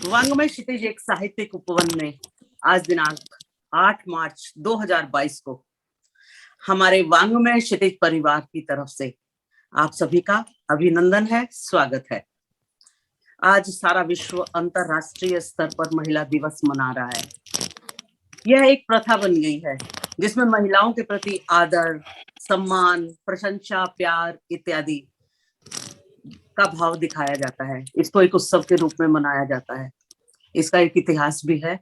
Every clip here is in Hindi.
वाङ्मय क्षितिज एक साहित्यिक उपवन में आज दिनांक 8 मार्च 2022 को हमारे वाङ्मय क्षितिज परिवार की तरफ से आप सभी का अभिनंदन है, स्वागत है। आज सारा विश्व अंतरराष्ट्रीय स्तर पर महिला दिवस मना रहा है। यह एक प्रथा बन गई है जिसमें महिलाओं के प्रति आदर, सम्मान, प्रशंसा, प्यार इत्यादि का भाव दिखाया जाता है। इसको एक उत्सव के रूप में मनाया जाता है। इसका एक इतिहास भी है।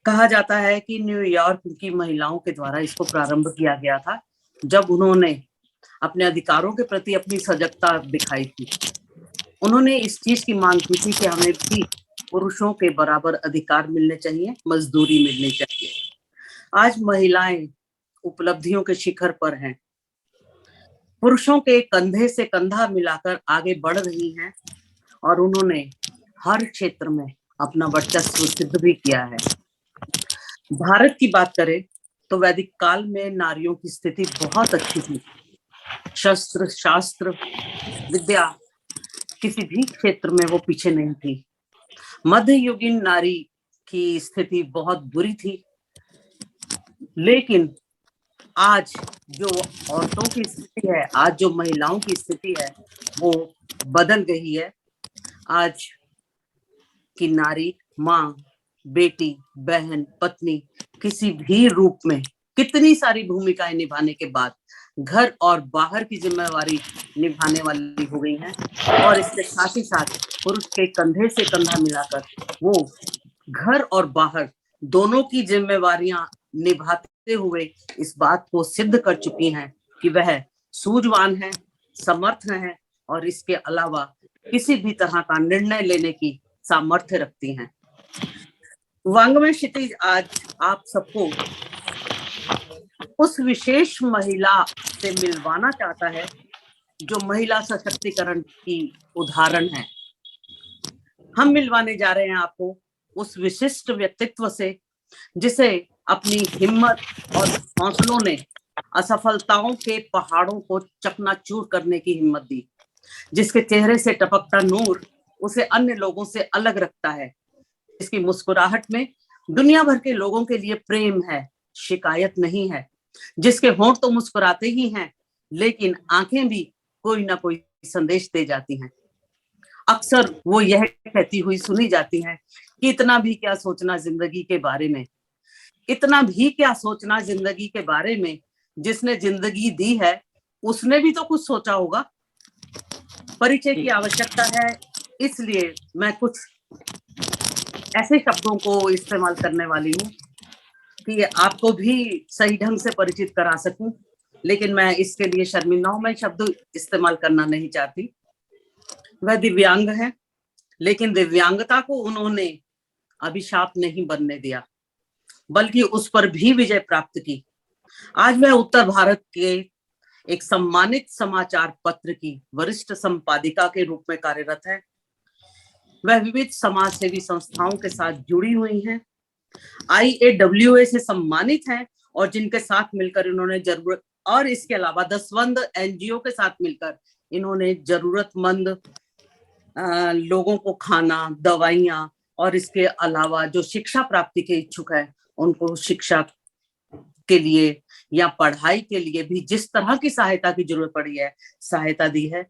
कहा जाता है कि न्यूयॉर्क की महिलाओं के द्वारा इसको प्रारंभ किया गया था, जब उन्होंने अपने अधिकारों के प्रति अपनी सजगता दिखाई थी। उन्होंने इस चीज की मांग की थी कि हमें भी पुरुषों के बराबर अधिकार मिलने चाहिए, मजदूरी मिलनी चाहिए। आज महिलाएं उपलब्धियों के शिखर पर हैं, पुरुषों के कंधे से कंधा मिलाकर आगे बढ़ रही हैं और उन्होंने हर क्षेत्र में अपना वर्चस्व सिद्ध भी किया है। भारत की बात करें तो वैदिक काल में नारियों की स्थिति बहुत अच्छी थी। शस्त्र, शास्त्र, विद्या किसी भी क्षेत्र में वो पीछे नहीं थी। मध्ययुगीन नारी की स्थिति बहुत बुरी थी, लेकिन आज जो औरतों की स्थिति है, आज जो महिलाओं की स्थिति है, वो बदल गई है। आज की नारी माँ, बेटी, बहन, पत्नी किसी भी रूप में कितनी सारी भूमिकाएं निभाने के बाद घर और बाहर की जिम्मेवारी निभाने वाली हो गई हैं और इसके साथ ही साथ पुरुष के कंधे से कंधा मिलाकर वो घर और बाहर दोनों की जिम्मेवारियां निभाते हुए इस बात को सिद्ध कर चुकी हैं कि वह सूझवान है, समर्थ है और इसके अलावा किसी भी तरह का निर्णय लेने की सामर्थ्य रखती हैं। वाङ्मय क्षितिज आज आप सबको उस विशेष महिला से मिलवाना चाहता है जो महिला सशक्तिकरण की उदाहरण है। हम मिलवाने जा रहे हैं आपको उस विशिष्ट व्यक्तित्व से जिसे अपनी हिम्मत और हौसलों ने असफलताओं के पहाड़ों को चकनाचूर करने की हिम्मत दी, जिसके चेहरे से टपकता नूर उसे अन्य लोगों से अलग रखता है, जिसकी मुस्कुराहट में दुनिया भर के लोगों के लिए प्रेम है, शिकायत नहीं है, जिसके होंठ तो मुस्कुराते ही हैं लेकिन आंखें भी कोई ना कोई संदेश दे जाती हैं। अक्सर वो यह कहती हुई सुनी जाती हैं कि इतना भी क्या सोचना जिंदगी के बारे में, इतना भी क्या सोचना जिंदगी के बारे में, जिसने जिंदगी दी है उसने भी तो कुछ सोचा होगा। परिचय की आवश्यकता है, इसलिए मैं कुछ ऐसे शब्दों को इस्तेमाल करने वाली हूँ कि आपको भी सही ढंग से परिचित करा सकूं, लेकिन मैं इसके लिए शर्मिंदा हूं। मैं शब्द इस्तेमाल करना नहीं चाहती। वह दिव्यांग है, लेकिन दिव्यांगता को उन्होंने अभिशाप नहीं बनने दिया, बल्कि उस पर भी विजय प्राप्त की। आज वह उत्तर भारत के एक सम्मानित समाचार पत्र की वरिष्ठ संपादिका के रूप में कार्यरत है। वह विविध समाज सेवी संस्थाओं के साथ जुड़ी हुई हैं, IAWA से सम्मानित हैं और जिनके साथ मिलकर इन्होंने जरूरत और इसके अलावा दसवंध NGO के साथ मिलकर इन्होंने जरूरतमंद लोगों को खाना, दवाइयां और इसके अलावा जो शिक्षा प्राप्ति के इच्छुक है उनको शिक्षा के लिए या पढ़ाई के लिए भी जिस तरह की सहायता की जरूरत पड़ी है, सहायता दी है।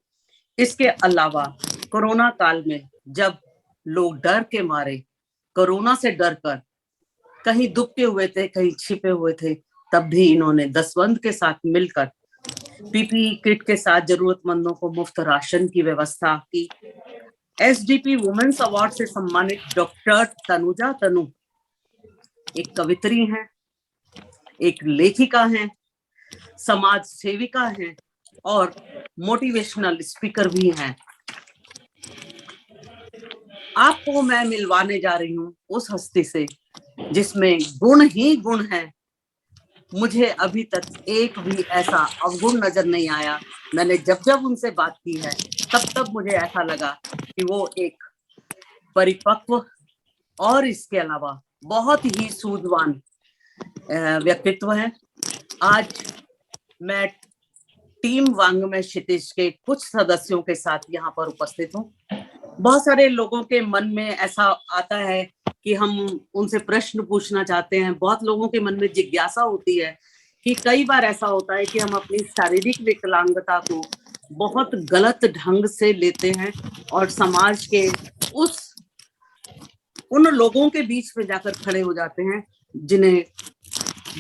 इसके अलावा कोरोना काल में जब लोग डर के मारे, कोरोना से डर कर कहीं दुबके हुए थे, कहीं छिपे हुए थे, तब भी इन्होंने दसवंध के साथ मिलकर PPE किट के साथ जरूरतमंदों को मुफ्त राशन की व्यवस्था की। SDP वुमेन्स अवार्ड से सम्मानित डॉक्टर तनुजा तनु एक कवित्री हैं, एक लेखिका हैं, समाज सेविका हैं और मोटिवेशनल स्पीकर भी हैं। आपको मैं मिलवाने जा रही हूँ उस हस्ती से जिसमें गुण ही गुण है। मुझे अभी तक एक भी ऐसा अवगुण नजर नहीं आया। मैंने जब जब उनसे बात की है तब तब मुझे ऐसा लगा कि वो एक परिपक्व और इसके अलावा बहुत ही सूझवान व्यक्तित्व है। आज मैं टीम वाङ्मय क्षितिज के कुछ सदस्यों के साथ यहाँ पर उपस्थित हूँ। बहुत सारे लोगों के मन में ऐसा आता है कि हम उनसे प्रश्न पूछना चाहते हैं। बहुत लोगों के मन में जिज्ञासा होती है कि कई बार ऐसा होता है कि हम अपनी शारीरिक विकलांगता को बहुत गलत ढंग से लेते हैं और समाज के उन लोगों के बीच में जाकर खड़े हो जाते हैं जिन्हें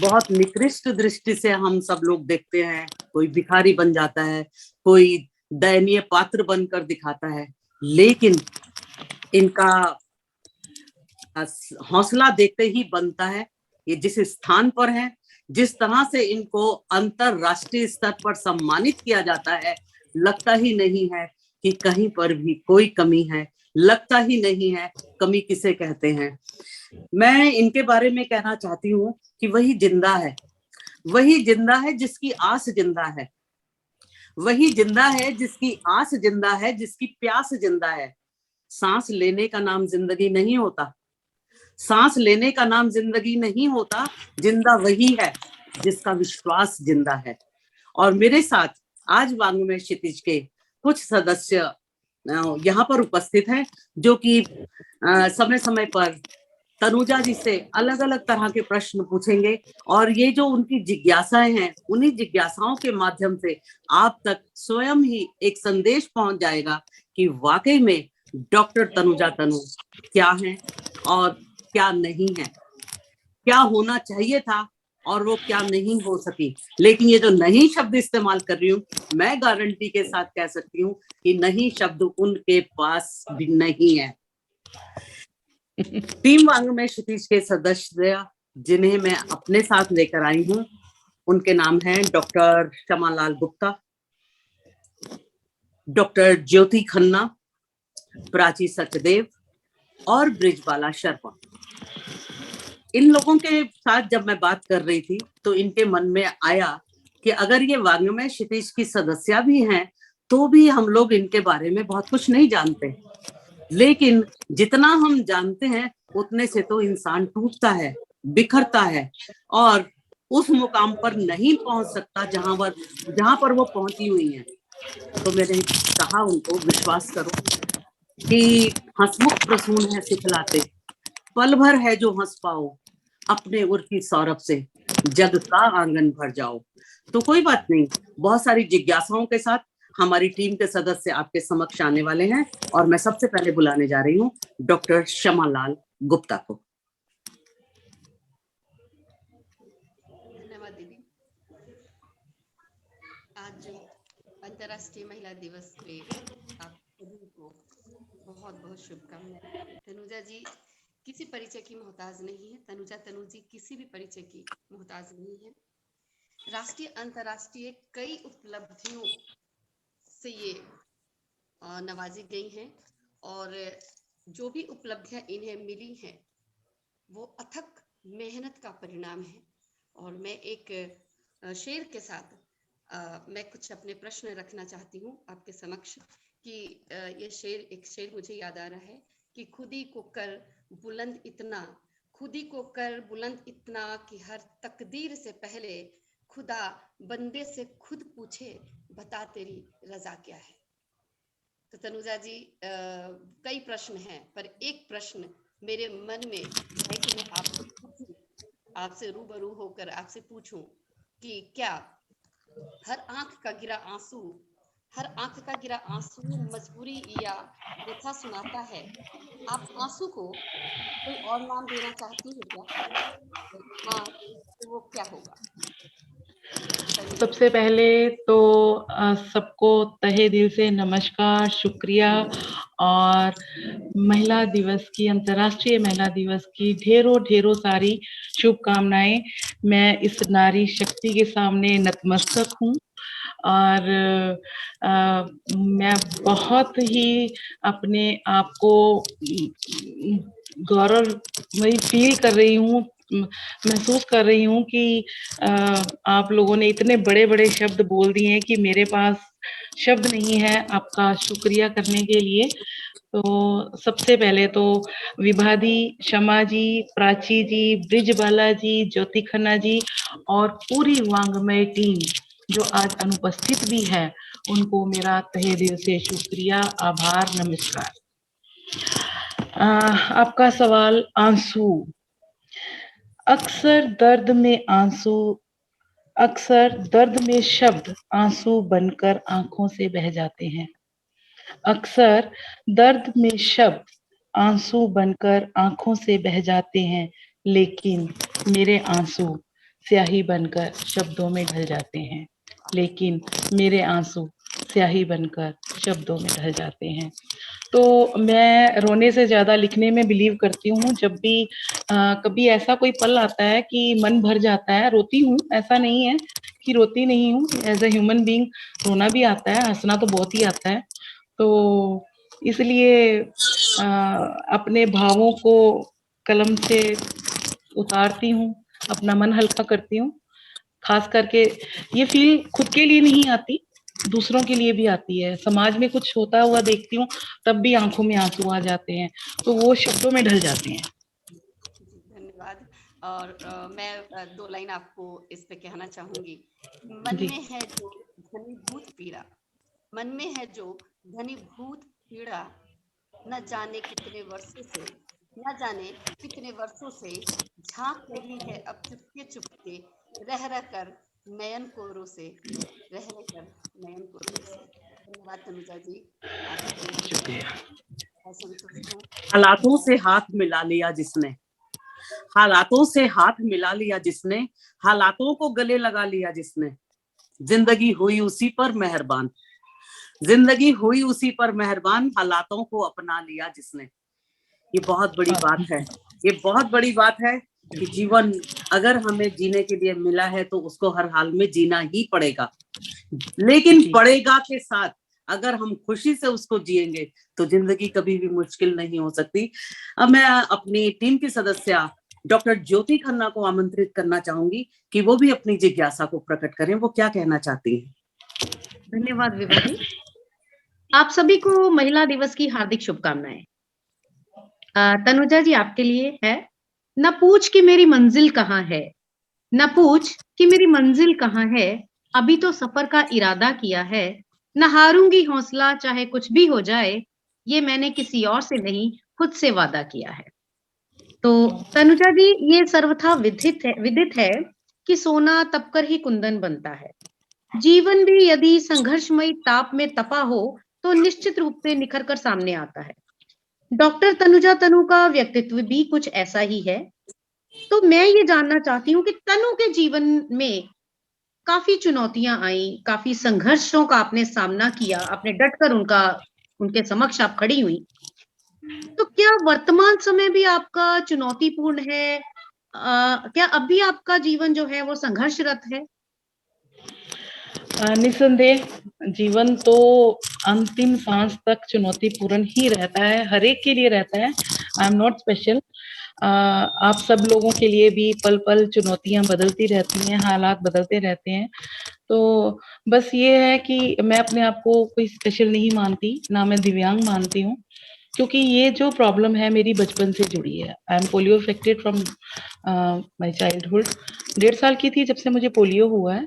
बहुत निकृष्ट दृष्टि से हम सब लोग देखते हैं। कोई भिखारी बन जाता है, कोई दयनीय पात्र बनकर दिखाता है, लेकिन इनका हौसला देखते ही बनता है। ये जिस स्थान पर है, जिस तरह से इनको अंतरराष्ट्रीय स्तर पर सम्मानित किया जाता है, लगता ही नहीं है कि कहीं पर भी कोई कमी है, लगता ही नहीं है कमी किसे कहते हैं। मैं इनके बारे में कहना चाहती हूँ कि वही जिंदा है, वही जिंदा है जिसकी आस जिंदा है, वही जिंदा है जिसकी आस जिंदा है, जिसकी प्यास जिंदा है। सांस लेने का नाम जिंदगी नहीं होता, सांस लेने का नाम जिंदगी नहीं होता। जिंदा वही है जिसका विश्वास जिंदा है। और मेरे साथ आज वांग्मय क्षितिज के कुछ सदस्य यहाँ पर उपस्थित हैं, जो कि समय समय पर तनुजा जी से अलग अलग तरह के प्रश्न पूछेंगे। और ये जो उनकी जिज्ञासाएं हैं, उन्हीं जिज्ञासाओं के माध्यम से आप तक स्वयं ही एक संदेश पहुंच जाएगा कि वाकई में डॉक्टर तनुजा तनु क्या है और क्या नहीं है, क्या होना चाहिए था और वो क्या नहीं हो सकी। लेकिन ये जो नहीं शब्द इस्तेमाल कर रही हूँ, मैं गारंटी के साथ कह सकती हूँ कि नहीं शब्द उनके पास भी नहीं है। टीम वांग्मय क्षितिज के सदस्य जिन्हें मैं अपने साथ लेकर आई हूँ, उनके नाम हैं डॉक्टर शमालाल गुप्ता, डॉक्टर ज्योति खन्ना, प्राची सचदेव और ब्रिजबाला शर्मा। इन लोगों के साथ जब मैं बात कर रही थी तो इनके मन में आया कि अगर ये वांग्मय क्षितिज की सदस्य भी हैं, तो भी हम लोग इनके बारे में बहुत कुछ नहीं जानते। लेकिन जितना हम जानते हैं उतने से तो इंसान टूटता है, बिखरता है और उस मुकाम पर नहीं पहुंच सकता जहां पर वो पहुंची हुई हैं। तो मैंने कहा उनको, विश्वास करो कि हंसमुख प्रसून है सिखलाते, पल भर है जो हंस पाओ, अपने उर की सौरभ से जग का आंगन भर जाओ। तो कोई बात नहीं, बहुत सारी जिज्ञासाओं के साथ हमारी टीम के सदस्य आपके समक्ष आने वाले हैं और मैं सबसे पहले बुलाने जा रही हूँ डॉक्टर शमालाल गुप्ता को। धन्यवाद दीदी। आज अंतर्राष्ट्रीय महिला दिवस पे आप सभी को बहुत बहुत शुभकामनाएं। तनुजा जी किसी परिचय की मोहताज नहीं है, तनुजा तनु जी किसी भी परिचय की मोहताज नहीं है। राष्ट्रीय अंतर्राष्ट्रीय कई उपलब्धियों से ये नवाजी गई हैं और जो भी उपलब्धियां इन्हें मिली हैं वो अथक मेहनत का परिणाम है। और मैं एक शेर के साथ मैं कुछ अपने प्रश्न रखना चाहती हूँ आपके समक्ष कि ये एक शेर मुझे याद आ रहा है कि खुदी को कर बुलंद इतना, खुदी को कर बुलंद इतना कि हर तकदीर से पहले खुदा बंदे से खुद पूछे बता तेरी रजा क्या है। तो तनुजा जी कई प्रश्न हैं, पर एक प्रश्न मेरे मन में है कि मैं आपसे रूबरू होकर आपसे पूछूं कि क्या हर आंख का गिरा आंसू मजबूरी या व्यथा सुनाता है? आप आंसू को कोई और नाम देना चाहती हैं क्या? हाँ, तो वो क्या होगा? सबसे पहले तो सबको तहे दिल से नमस्कार, शुक्रिया और महिला दिवस की, अंतर्राष्ट्रीय महिला दिवस की ढेरों सारी शुभकामनाएं। मैं इस नारी शक्ति के सामने नतमस्तक हूँ और मैं बहुत ही अपने आप को गौरवमयी फील कर रही हूँ, महसूस कर रही हूँ कि आप लोगों ने इतने बड़े शब्द बोल दिए हैं कि मेरे पास शब्द नहीं है आपका शुक्रिया करने के लिए। तो सबसे पहले तो विभा दी, शमा जी, प्राची जी, ब्रिजबाला जी, ज्योति खन्ना जी और पूरी वांग्मय टीम जो आज अनुपस्थित भी है, उनको मेरा तहे दिल से शुक्रिया, आभार, नमस्कार। आपका सवाल आंसू। अक्सर दर्द में आंसू, अक्सर दर्द में शब्द आंसू बनकर आंखों से बह जाते हैं। अक्सर दर्द में शब्द आंसू बनकर आंखों से बह जाते हैं, लेकिन मेरे आंसू स्याही बनकर शब्दों में ढल जाते हैं। लेकिन मेरे आंसू स्याही बनकर शब्दों में ढल जाते हैं। तो मैं रोने से ज्यादा लिखने में बिलीव करती हूँ। जब भी कभी ऐसा कोई पल आता है कि मन भर जाता है, रोती हूँ, ऐसा नहीं है कि रोती नहीं हूँ। एज अ ह्यूमन बीइंग रोना भी आता है, हंसना तो बहुत ही आता है। तो इसलिए अपने भावों को कलम से उतारती हूँ, अपना मन हल्का करती हूँ। खास करके ये फील खुद के लिए नहीं आती, दूसरों के लिए भी आती है। समाज में कुछ होता हुआ देखती हूँ, तब भी आंखों में आंसू आ जाते हैं, तो वो शब्दों में ढल जाते हैं। जी, धन्यवाद। और मैं 2 लाइन आपको इस पे कहना चाहूँगी। मन जी। में है जो घनीभूत पीड़ा, मन में है जो घनीभूत पीड़ा, न जाने कितने वर्षों से, न जाने कितने वर्षों से झांक रही है अब चुपके-चुपके, रह कर नयन कोरों से, रह कर नयन कोरों से। धन्यवाद तनुजा जी, आपके शुक्रिया। संतुष्ट हूँ। हालातों से हाथ मिला लिया जिसने, हालातों से हाथ मिला लिया जिसने, हालातों को गले लगा लिया जिसने, जिंदगी हुई उसी पर मेहरबान, जिंदगी हुई उसी पर मेहरबान, हालातों को अपना लिया जिसने। ये बहुत बड़ी बात है, ये बहुत बड़ी बात है कि जीवन अगर हमें जीने के लिए मिला है तो उसको हर हाल में जीना ही पड़ेगा, लेकिन पड़ेगा के साथ अगर हम खुशी से उसको जिएंगे तो जिंदगी कभी भी मुश्किल नहीं हो सकती। अब मैं अपनी टीम की सदस्य डॉक्टर ज्योति खन्ना को आमंत्रित करना चाहूंगी कि वो भी अपनी जिज्ञासा को प्रकट करें, वो क्या कहना चाहती हैं। धन्यवाद विभा जी। आप सभी को महिला दिवस की हार्दिक शुभकामनाएं। तनुजा जी आपके लिए है, न पूछ कि मेरी मंजिल कहाँ है, न पूछ कि मेरी मंजिल कहाँ है, अभी तो सफर का इरादा किया है, न हारूंगी हौसला चाहे कुछ भी हो जाए, ये मैंने किसी और से नहीं खुद से वादा किया है। तो तनुजा जी, ये सर्वथा विदित है कि सोना तपकर ही कुंदन बनता है। जीवन भी यदि संघर्षमयी ताप में तपा हो तो निश्चित रूप से निखर कर सामने आता है। डॉक्टर तनुजा तनु का व्यक्तित्व भी कुछ ऐसा ही है। तो मैं ये जानना चाहती हूँ कि तनु के जीवन में काफी चुनौतियां आई, काफी संघर्षों का आपने सामना किया, आपने डटकर उनके समक्ष आप खड़ी हुई। तो क्या वर्तमान समय भी आपका चुनौतीपूर्ण है? क्या अब भी आपका जीवन जो है वो संघर्षरत है? निसंदेह जीवन तो अंतिम सांस तक चुनौतीपूर्ण ही रहता है, हर एक के लिए रहता है। I am not special. आप सब लोगों के लिए भी पल पल चुनौतियां बदलती रहती हैं, हालात बदलते रहते हैं। तो बस ये है कि मैं अपने आप को कोई स्पेशल नहीं मानती, ना मैं दिव्यांग मानती हूँ, क्योंकि ये जो प्रॉब्लम है मेरी बचपन से जुड़ी है। I am polio affected from my childhood. 1.5 साल की थी जब से मुझे पोलियो हुआ है।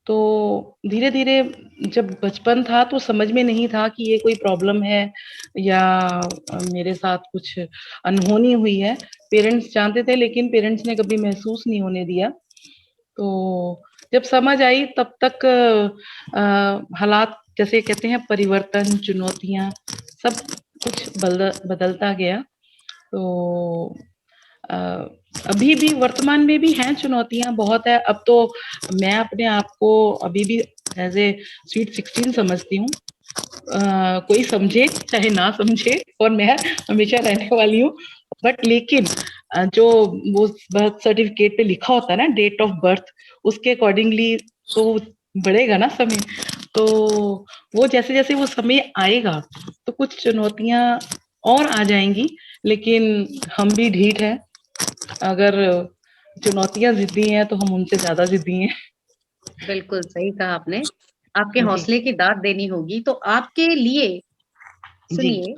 तो धीरे धीरे जब बचपन था तो समझ में नहीं था कि ये कोई प्रॉब्लम है या मेरे साथ कुछ अनहोनी हुई है। पेरेंट्स जानते थे, लेकिन पेरेंट्स ने कभी महसूस नहीं होने दिया। तो जब समझ आई तब तक हालात जैसे कहते हैं परिवर्तन, चुनौतियां सब कुछ बदलता गया। तो अभी भी वर्तमान में भी हैं चुनौतियां बहुत है। अब तो मैं अपने आप को अभी भी एज ए स्वीट 16 समझती हूँ। कोई समझे चाहे ना समझे, और मैं हमेशा रहने वाली हूँ। बट लेकिन जो वो बर्थ सर्टिफिकेट पे लिखा होता है ना डेट ऑफ बर्थ, उसके अकॉर्डिंगली तो बढ़ेगा ना समय। तो वो जैसे जैसे वो समय आएगा तो कुछ चुनौतियां और आ जाएंगी, लेकिन हम भी ढीठ हैं। अगर चुनौतियां जिद्दी हैं तो हम उनसे ज्यादा जिद्दी हैं। बिल्कुल सही कहा आपने। आपके जी हौसले की दाद देनी होगी। तो आपके लिए जी। सुनिए,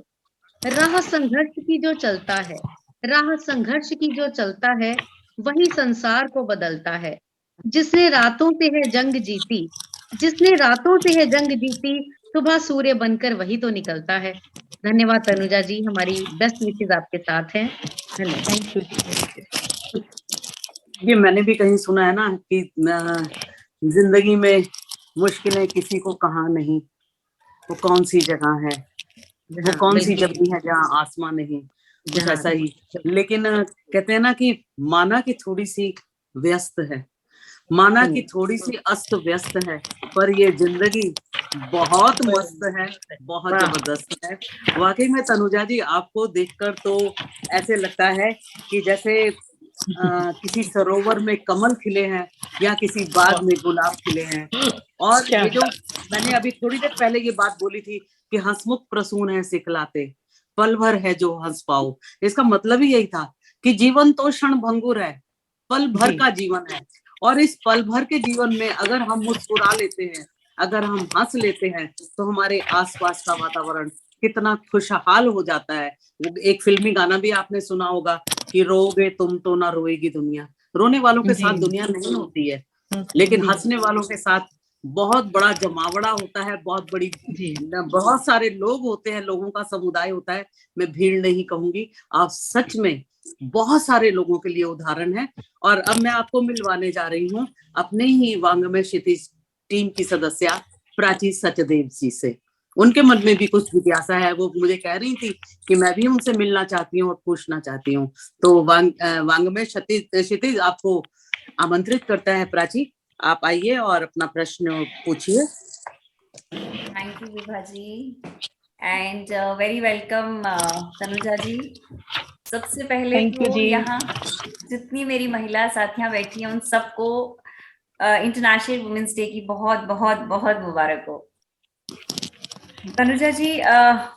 राह संघर्ष की जो चलता है, राह संघर्ष की जो चलता है, वही संसार को बदलता है। जिसने रातों से है जंग जीती, जिसने रातों से है जंग जीती, सुबह सूर्य बनकर वही तो निकलता है। धन्यवाद तनुजा जी, हमारी बेस्ट विशेस आपके साथ हैं। धन्यवाद। थैंक यू जी। ये मैंने भी कहीं सुना है ना कि जिंदगी में मुश्किलें किसी को कहाँ नहीं, वो कौन सी जगह है, वो हाँ, कौन सी बिल्कुल। जमीन है जहाँ आसमान नहीं, कुछ जहाँ ऐसा ही। लेकिन कहते हैं ना कि माना की थोड़ी सी व्यस्त है, माना कि थोड़ी सी अस्त व्यस्त है, पर ये जिंदगी बहुत मस्त है, बहुत वाह, जबरदस्त है। वाकई में तनुजा जी, आपको देखकर तो ऐसे लगता है कि जैसे किसी सरोवर में कमल खिले हैं या किसी बाग में गुलाब खिले हैं। और क्या ये जो मैंने अभी थोड़ी देर पहले ये बात बोली थी कि हंसमुख प्रसून है सिखलाते, पल भर है जो हंस पाओ, इसका मतलब ही यही था कि जीवन तो क्षण भंगुर है, पल भर जी का जीवन है। और इस पल भर के जीवन में अगर हम मुस्कुरा लेते हैं, अगर हम हंस लेते हैं, तो हमारे आसपास का वातावरण कितना खुशहाल हो जाता है। वो एक फिल्मी गाना भी आपने सुना होगा कि रोगे तुम तो ना रोएगी दुनिया। रोने वालों के साथ जी दुनिया नहीं होती है, लेकिन जी हंसने वालों के साथ बहुत बड़ा जमावड़ा होता है, बहुत बड़ी, जी बहुत सारे लोग होते हैं, लोगों का समुदाय होता है। मैं भीड़ नहीं कहूंगी, आप सच में बहुत सारे लोगों के लिए उदाहरण है। और अब मैं आपको मिलवाने जा रही हूँ अपने ही वांग्मय क्षितिज टीम की सदस्य प्राची सचदेव जी से। उनके मन में भी कुछ जिज्ञासा है, वो मुझे कह रही थी कि मैं भी उनसे मिलना चाहती हूँ और पूछना चाहती हूँ। तो वांग्मय क्षितिज आपको आमंत्रित करता है। प्राची, आप आइए और अपना प्रश्न पूछिए। Thank you, Vibha ji, and very welcome, Tanuja जी। सबसे पहले थैंक यू तो जी। यहाँ जितनी मेरी महिला साथियां बैठी हैं उन सबको इंटरनेशनल वुमेन्स डे की बहुत बहुत बहुत मुबारक हो। तनुजा जी,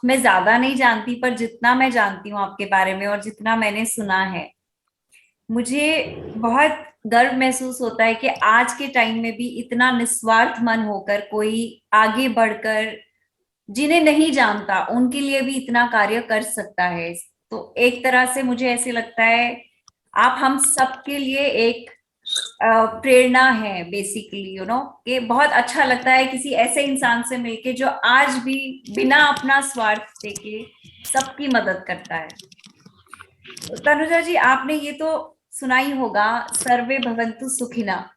मैं ज्यादा नहीं जानती, पर जितना मैं जानती हूँ आपके बारे में और जितना मैंने सुना है, मुझे बहुत गर्व महसूस होता है कि आज के टाइम में भी इतना निस्वार्थ मन होकर कोई आगे बढ़कर जिन्हें नहीं जानता उनके लिए भी इतना कार्य कर सकता है। तो एक तरह से मुझे ऐसे लगता है आप हम सबके लिए एक प्रेरणा है बेसिकली, कि बहुत अच्छा लगता है किसी ऐसे इंसान से मिलके जो आज भी बिना अपना स्वार्थ देके सबकी मदद करता है। तो तनुजा जी, आपने ये तो सुना ही होगा, सर्वे भवन्तु सुखिना,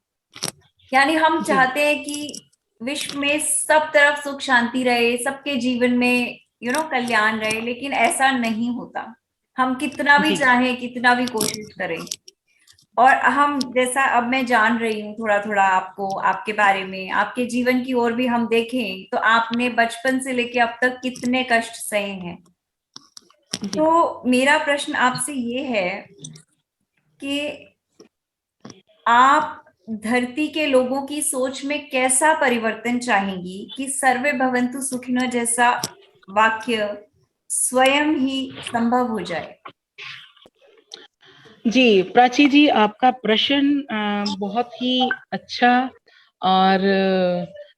यानी हम चाहते हैं कि विश्व में सब तरफ सुख शांति रहे, सबके जीवन में कल्याण रहे, लेकिन ऐसा नहीं होता। हम कितना भी चाहें, कितना भी कोशिश करें। और हम जैसा अब मैं जान रही हूँ थोड़ा थोड़ा आपको, आपके बारे में, आपके जीवन की ओर भी हम देखें तो आपने बचपन से लेके अब तक कितने कष्ट सहे हैं। तो मेरा प्रश्न आपसे ये है कि आप धरती के लोगों की सोच में कैसा परिवर्तन चाहेंगी कि सर्वे भवन्तु सुखिनः जैसा वाक्य स्वयं ही संभव हो जाए। जी प्राची जी, आपका प्रश्न बहुत ही अच्छा और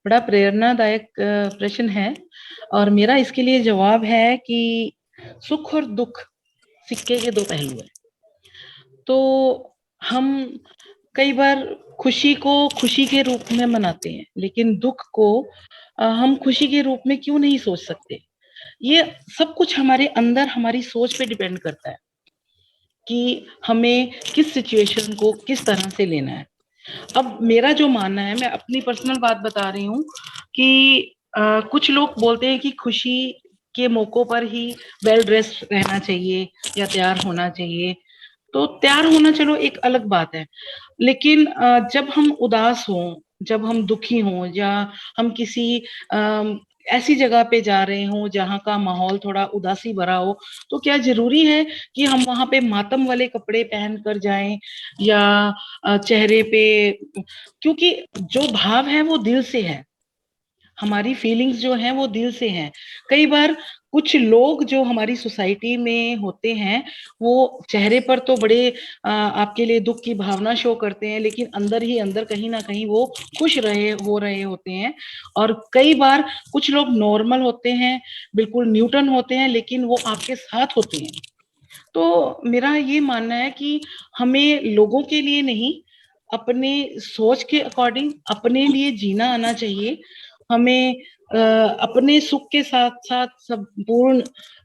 बड़ा प्रेरणादायक प्रश्न है। और मेरा इसके लिए जवाब है कि सुख और दुख सिक्के के दो पहलू हैं। तो हम कई बार खुशी को खुशी के रूप में मनाते हैं, लेकिन दुख को हम खुशी के रूप में क्यों नहीं सोच सकते। ये सब कुछ हमारे अंदर, हमारी सोच पे डिपेंड करता है कि हमें किस सिचुएशन को किस तरह से लेना है। अब मेरा जो मानना है, मैं अपनी पर्सनल बात बता रही हूँ कि कुछ लोग बोलते हैं कि खुशी के मौकों पर ही वेल ड्रेस रहना चाहिए या तैयार होना चाहिए। तो तैयार होना चलो एक अलग बात है, लेकिन जब हम उदास हों, जब हम दुखी हों, या हम किसी ऐसी जगह पे जा रहे हों जहाँ का माहौल थोड़ा उदासी भरा हो, तो क्या जरूरी है कि हम वहां पे मातम वाले कपड़े पहन कर जाएं या चेहरे पे, क्योंकि जो भाव है वो दिल से है, हमारी फीलिंग्स जो हैं वो दिल से हैं। कई बार कुछ लोग जो हमारी सोसाइटी में होते हैं वो चेहरे पर तो बड़े आपके लिए दुख की भावना शो करते हैं, लेकिन अंदर ही अंदर कहीं ना कहीं वो खुश हो रहे होते हैं। और कई बार कुछ लोग नॉर्मल होते हैं, बिल्कुल न्यूट्रन होते हैं, लेकिन वो आपके साथ होते हैं। तो मेरा ये मानना है कि हमें लोगों के लिए नहीं, अपने सोच के अकॉर्डिंग अपने लिए जीना आना चाहिए। हमें अपने सुख के साथ साथ संपूर्ण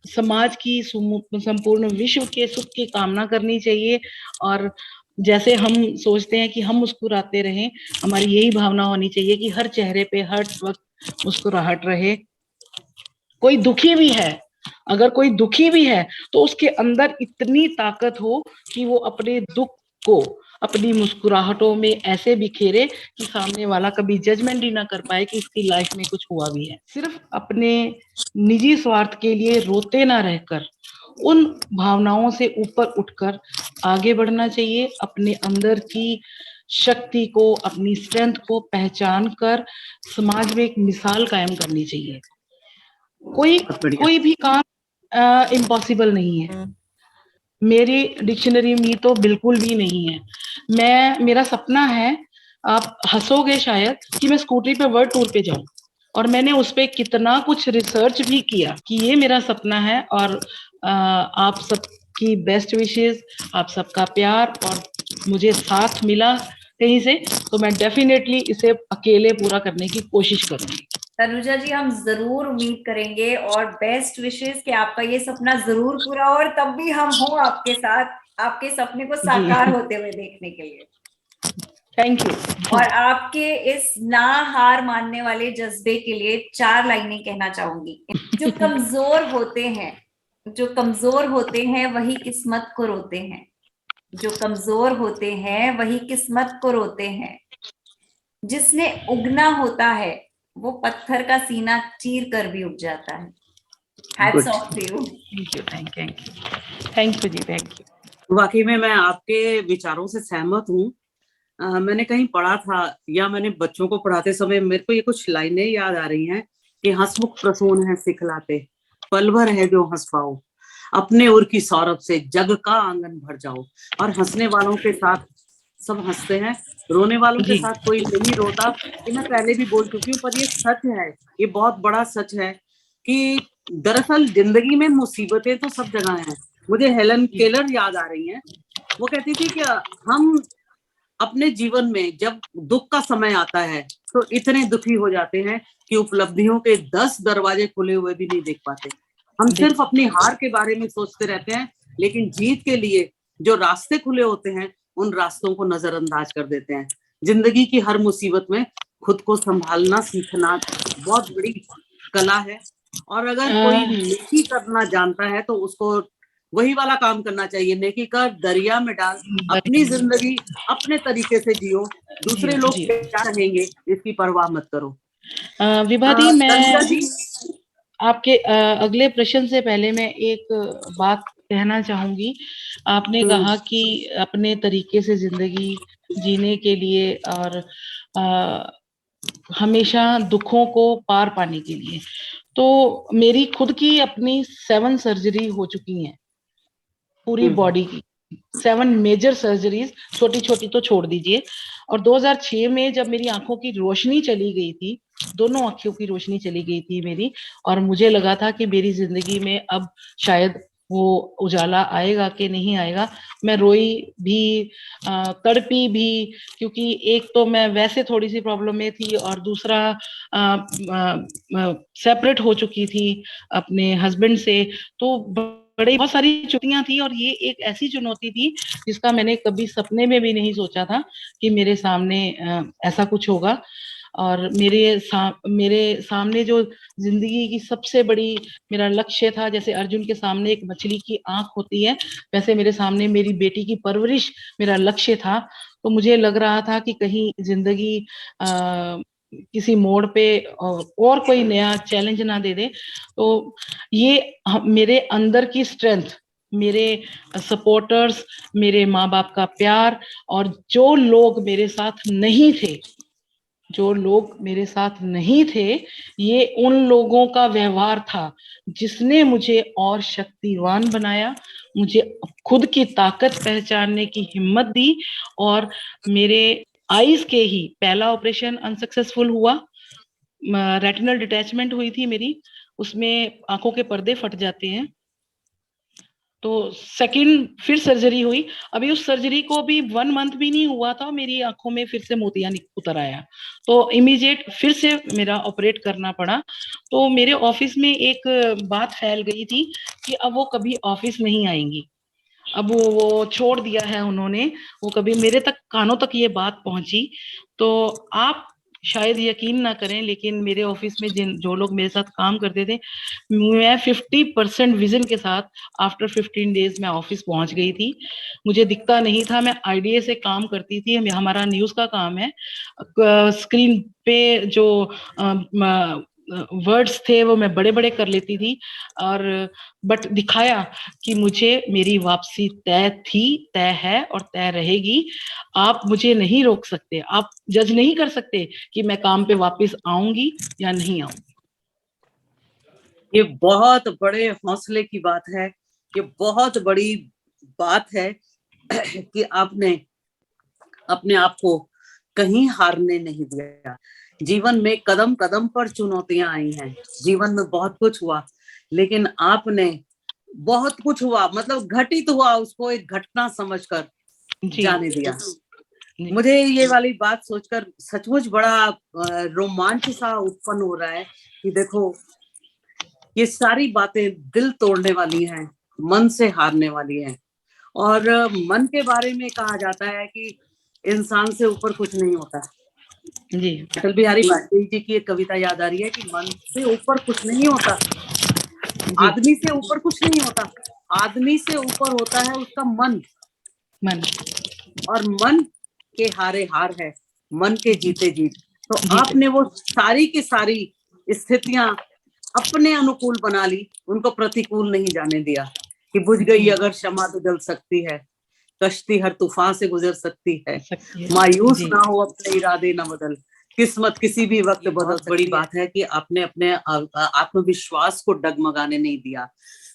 समाज की संपूर्ण विश्व के सुख की कामना करनी चाहिए। और जैसे हम सोचते हैं कि हम मुस्कुराते रहें, हमारी यही भावना होनी चाहिए कि हर चेहरे पे हर वक्त मुस्कुराहट रहे। कोई दुखी भी है, अगर कोई दुखी भी है तो उसके अंदर इतनी ताकत हो कि वो अपने दुख को अपनी मुस्कुराहटों में ऐसे बिखेरे कि सामने वाला कभी जजमेंट ही ना कर पाए कि इसकी लाइफ में कुछ हुआ भी है। सिर्फ अपने निजी स्वार्थ के लिए रोते ना रहकर उन भावनाओं से ऊपर उठकर आगे बढ़ना चाहिए। अपने अंदर की शक्ति को, अपनी स्ट्रेंथ को पहचान कर समाज में एक मिसाल कायम करनी चाहिए। कोई बहुत बढ़िया। कोई भी काम इम्पॉसिबल नहीं है, मेरी डिक्शनरी में तो बिल्कुल भी नहीं है। मेरा सपना है, आप हंसोगे शायद, कि मैं स्कूटरी पे वर्ल्ड टूर पे जाऊं, और मैंने उस पे कितना कुछ रिसर्च भी किया कि ये मेरा सपना है। और आप सबकी बेस्ट विशेस, आप सबका प्यार और मुझे साथ मिला कहीं से, तो मैं डेफिनेटली इसे अकेले पूरा करने की कोशिश करूंगी। तनुजा जी, हम जरूर उम्मीद करेंगे और बेस्ट विशेस कि आपका ये सपना जरूर पूरा हो, और तब भी हम हो आपके साथ, आपके सपने को साकार होते हुए देखने के लिए। Thank you. और आपके इस ना हार मानने वाले जज्बे के लिए 4 लाइनें कहना चाहूंगी। जो कमजोर होते हैं, जो कमजोर होते हैं वही किस्मत को रोते हैं। जो कमजोर होते हैं वही किस्मत को रोते हैं। जिसने उगना होता है वो पत्थर का सीना चीर कर भी उग जाता है। Hats off to you. Thank you जी, थैंक यू। वाकई में मैं आपके विचारों से सहमत हूँ। मैंने कहीं पढ़ा था या मैंने बच्चों को पढ़ाते समय मेरे को ये कुछ लाइनें याद आ रही हैं कि हंसमुख प्रसून है सिखलाते, पल भर है जो हंस पाओ, अपने उर की सौरभ से जग का आंगन भर जाओ। और हंसने वालों के साथ सब हंसते हैं, रोने वालों के जी। साथ कोई नहीं रोता। ये मैं पहले भी बोल चुकी हूँ, पर ये सच है, ये बहुत बड़ा सच है कि दरअसल जिंदगी में मुसीबतें तो सब जगह हैं। मुझे हेलन केलर याद आ रही हैं। वो कहती थी कि हम अपने जीवन में जब दुख का समय आता है तो इतने दुखी हो जाते हैं कि उपलब्धियों के 10 दरवाजे खुले हुए भी नहीं देख पाते। हम सिर्फ अपनी हार के बारे में सोचते रहते हैं, लेकिन जीत के लिए जो रास्ते खुले होते हैं उन रास्तों को नजरअंदाज कर देते हैं। जिंदगी की हर मुसीबत में खुद को संभालना सीखना बहुत बड़ी कला है। और अगर कोई नेकी करना जानता है तो उसको वही वाला काम करना चाहिए, नेकी कर दरिया में डाल, अपनी जिंदगी अपने तरीके से जियो, दूसरे लोग जी। क्या कहेंगे इसकी परवाह मत करो। विभा दी, मैं तनुजा जी, आपके अगले प्रश्न से पहले मैं एक बात कहना चाहूंगी। आपने कहा कि अपने तरीके से जिंदगी जीने के लिए और हमेशा दुखों को पार पाने के लिए, तो मेरी खुद की अपनी 7 सर्जरी हो चुकी हैं पूरी बॉडी की, 7 मेजर सर्जरीज, छोटी छोटी तो छोड़ दीजिए। और 2006 में जब मेरी आंखों की रोशनी चली गई थी, दोनों आंखों की रोशनी चली गई थी मेरी, और मुझे लगा था कि मेरी जिंदगी में अब शायद वो उजाला आएगा कि नहीं आएगा। मैं रोई भी, तड़पी भी, क्योंकि एक तो मैं वैसे थोड़ी सी प्रॉब्लम में थी और दूसरा सेपरेट हो चुकी थी अपने हस्बैंड से। तो बहुत सारी चुनौतियां थी, और ये एक ऐसी चुनौती थी जिसका मैंने कभी सपने में भी नहीं सोचा था कि मेरे सामने ऐसा कुछ होगा। और मेरे सामने जो जिंदगी की सबसे बड़ी मेरा लक्ष्य था, जैसे अर्जुन के सामने एक मछली की आंख होती है, वैसे मेरे सामने मेरी बेटी की परवरिश मेरा लक्ष्य था। तो मुझे लग रहा था कि कहीं जिंदगी किसी मोड़ पे और कोई नया चैलेंज ना दे दे। तो ये मेरे अंदर की स्ट्रेंथ, मेरे सपोर्टर्स, मेरे माँ बाप का प्यार, और जो लोग मेरे साथ नहीं थे, ये उन लोगों का व्यवहार था जिसने मुझे और शक्तिवान बनाया, मुझे खुद की ताकत पहचानने की हिम्मत दी। और मेरे आईज के ही पहला ऑपरेशन अनसक्सेसफुल हुआ, रेटिनल डिटैचमेंट हुई थी मेरी, उसमें आंखों के पर्दे फट जाते हैं। तो सेकंड फिर सर्जरी हुई। अभी उस सर्जरी को भी 1 मंथ भी नहीं हुआ था, मेरी आंखों में फिर से मोतिया उतर आया, तो इमीडिएट फिर से मेरा ऑपरेट करना पड़ा। तो मेरे ऑफिस में एक बात फैल गई थी कि अब वो कभी ऑफिस नहीं आएंगी, अब वो छोड़ दिया है उन्होंने, वो कभी मेरे तक कानों तक ये बात पहुंची। तो आप शायद यकीन ना करें, लेकिन मेरे ऑफिस में जो लोग मेरे साथ काम करते थे, मैं 50% विजन के साथ आफ्टर 15 डेज मैं ऑफिस पहुंच गई थी। मुझे दिखता नहीं था, मैं आईडीए से काम करती थी, हमारा न्यूज का काम है। स्क्रीन पे जो वर्ड्स थे वो मैं बड़े बड़े कर लेती थी, और बट दिखाया कि मुझे मेरी वापसी तय थी, तय है और तय रहेगी। आप मुझे नहीं रोक सकते, आप जज नहीं कर सकते कि मैं काम पे वापस आऊंगी या नहीं आऊंगी। ये बहुत बड़े हौसले की बात है, ये बहुत बड़ी बात है कि आपने अपने आप को कहीं हारने नहीं दिया। जीवन में कदम कदम पर चुनौतियां आई हैं, जीवन में बहुत कुछ हुआ, लेकिन आपने बहुत कुछ हुआ, मतलब घटित हुआ, उसको एक घटना समझकर जाने दिया। मुझे ये वाली बात सोचकर सचमुच बड़ा रोमांच सा उत्पन्न हो रहा है कि देखो, ये सारी बातें दिल तोड़ने वाली हैं, मन से हारने वाली हैं। और मन के बारे में कहा जाता है कि इंसान से ऊपर कुछ नहीं होता। जी, अटल बिहारी वाजपेयी जी की एक कविता याद आ रही है कि मन से ऊपर कुछ नहीं होता, आदमी से ऊपर कुछ नहीं होता, आदमी से ऊपर होता है उसका मन। और मन के हारे हार है, मन के जीते जीत। तो आपने वो सारी की सारी स्थितियां अपने अनुकूल बना ली, उनको प्रतिकूल नहीं जाने दिया कि बुझ गई अगर क्षमा तो जल सकती है, कश्ती हर तूफान से गुजर सकती है, मायूस ना हो अपने इरादे न बदल, किस्मत किसी भी वक्त बदल सकती है। बड़ी बात है कि आपने अपने आत्मविश्वास को डगमगाने नहीं दिया।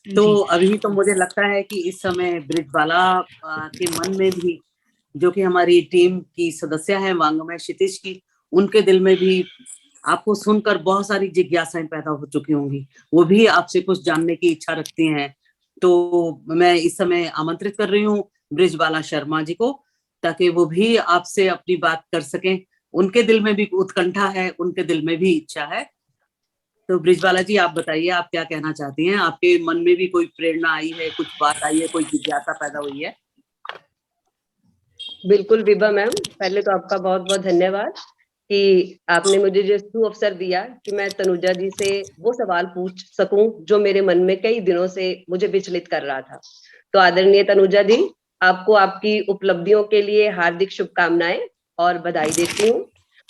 तो अभी तो मुझे लगता है कि इस समय ब्रिजबाला के मन में भी, जो कि हमारी टीम की सदस्य है वांगमय क्षितिज की, उनके दिल में भी आपको सुनकर बहुत सारी जिज्ञासाएं पैदा हो चुकी होंगी, वो भी आपसे कुछ जानने की इच्छा रखती हैं। तो मैं इस समय आमंत्रित कर रही हूँ ब्रिजबाला शर्मा जी को, ताकि वो भी आपसे अपनी बात कर सकें। उनके दिल में भी उत्कंठा है, उनके दिल में भी इच्छा है। तो ब्रिजबाला जी, आप बताइए, आप क्या कहना चाहती हैं? आपके मन में भी कोई प्रेरणा आई है, कुछ बात आई है, कोई जिज्ञासा पैदा हुई है? बिल्कुल विभा मैम, पहले तो आपका बहुत बहुत धन्यवाद कि आपने मुझे जो सुअवसर दिया कि मैं तनुजा जी से वो सवाल पूछ सकूं जो मेरे मन में कई दिनों से मुझे विचलित कर रहा था। तो आदरणीय तनुजा जी, आपको आपकी उपलब्धियों के लिए हार्दिक शुभकामनाएं और बधाई देती हूँ,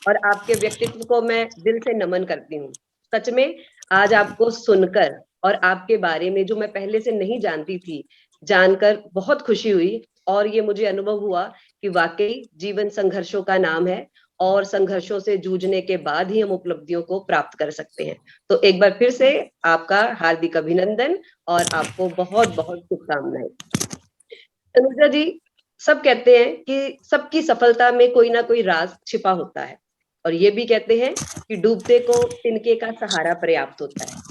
और आपके व्यक्तित्व को मैं दिल से नमन करती हूँ। सच में आज आपको सुनकर और आपके बारे में जो मैं पहले से नहीं जानती थी, जानकर बहुत खुशी हुई। और ये मुझे अनुभव हुआ कि वाकई जीवन संघर्षों का नाम है, और संघर्षों से जूझने के बाद ही हम उपलब्धियों को प्राप्त कर सकते हैं। तो एक बार फिर से आपका हार्दिक अभिनंदन और आपको बहुत बहुत शुभकामनाएं। तनुजा जी, सब कहते हैं कि सबकी सफलता में कोई ना कोई राज छिपा होता है, और ये भी कहते हैं कि डूबते को तिनके का सहारा पर्याप्त होता है।